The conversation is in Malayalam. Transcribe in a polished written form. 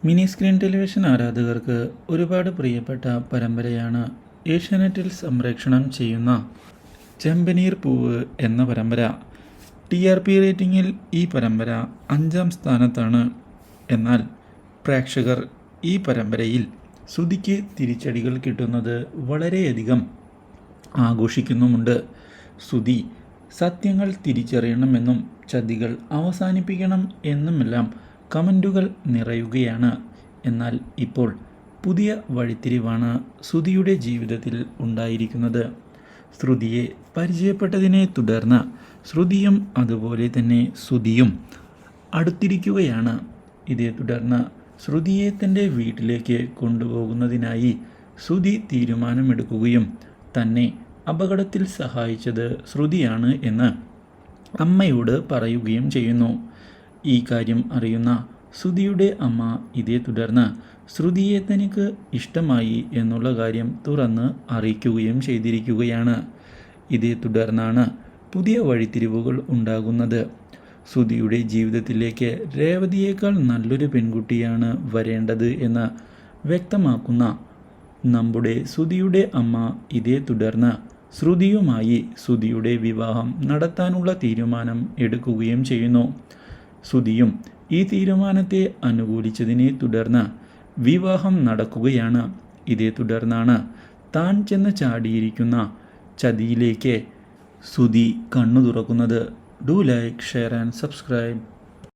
മിനി സ്ക്രീൻ ടെലിവിഷൻ ആരാധകർക്ക് ഒരുപാട് പ്രിയപ്പെട്ട പരമ്പരയാണ് ഏഷ്യാനെറ്റിൽ സംപ്രേഷണം ചെയ്യുന്ന ചെമ്പനീർ പൂവ് എന്ന പരമ്പര. TRP റേറ്റിംഗിൽ ഈ പരമ്പര 5ാം സ്ഥാനത്താണ്. എന്നാൽ പ്രേക്ഷകർ ഈ പരമ്പരയിൽ ശ്രുതിക്ക് തിരിച്ചടികൾ കിട്ടുന്നത് വളരെയധികം ആഘോഷിക്കുന്നുമുണ്ട്. ശ്രുതി സത്യങ്ങൾ തിരിച്ചറിയണമെന്നും ചതികൾ അവസാനിപ്പിക്കണം എന്നുമെല്ലാം കമൻറ്റുകൾ നിറയുകയാണ്. എന്നാൽ ഇപ്പോൾ പുതിയ വഴിത്തിരിവാണ് ശ്രുതിയുടെ ജീവിതത്തിൽ ഉണ്ടായിരിക്കുന്നത്. ശ്രുതിയെ പരിചയപ്പെട്ടതിനെ തുടർന്ന് ശ്രുതിയും അതുപോലെ തന്നെ ശ്രുതിയും അടുത്തിരിക്കുകയാണ്. ഇതേ തുടർന്ന് ശ്രുതിയെ തൻ്റെ വീട്ടിലേക്ക് കൊണ്ടുപോകുന്നതിനായി ശ്രുതി തീരുമാനമെടുക്കുകയും തന്നെ അപകടത്തിൽ സഹായിച്ചത് ശ്രുതിയാണ് എന്ന് അമ്മയോട് പറയുകയും ചെയ്യുന്നു. ഈ കാര്യം അറിയുന്ന ശ്രുതിയുടെ അമ്മ ഇതേ തുടർന്ന് ശ്രുതിയെ തനിക്ക് ഇഷ്ടമായി എന്നുള്ള കാര്യം തുറന്ന് അറിയിക്കുകയും ചെയ്തിരിക്കുകയാണ്. ഇതേ തുടർന്നാണ് പുതിയ വഴിത്തിരിവുകൾ ഉണ്ടാകുന്നത്. ശ്രുതിയുടെ ജീവിതത്തിലേക്ക് രേവതിയേക്കാൾ നല്ലൊരു പെൺകുട്ടിയാണ് വരേണ്ടത് എന്ന് വ്യക്തമാക്കുന്ന നമ്മുടെ ശ്രുതിയുടെ അമ്മ ഇതേ തുടർന്ന് ശ്രുതിയുമായി ശ്രുതിയുടെ വിവാഹം നടത്താനുള്ള തീരുമാനം എടുക്കുകയും ചെയ്യുന്നു. ശ്രുതിയും ഈ തീരുമാനത്തെ അനുകൂലിച്ചതിനെ തുടർന്ന് വിവാഹം നടക്കുകയാണ്. ഇതേ തുടർന്നാണ് താൻ ചെന്ന് ചാടിയിരിക്കുന്ന ചതിയിലേക്ക് ശ്രുതി കണ്ണു തുറക്കുന്നത്. Do like, share and subscribe.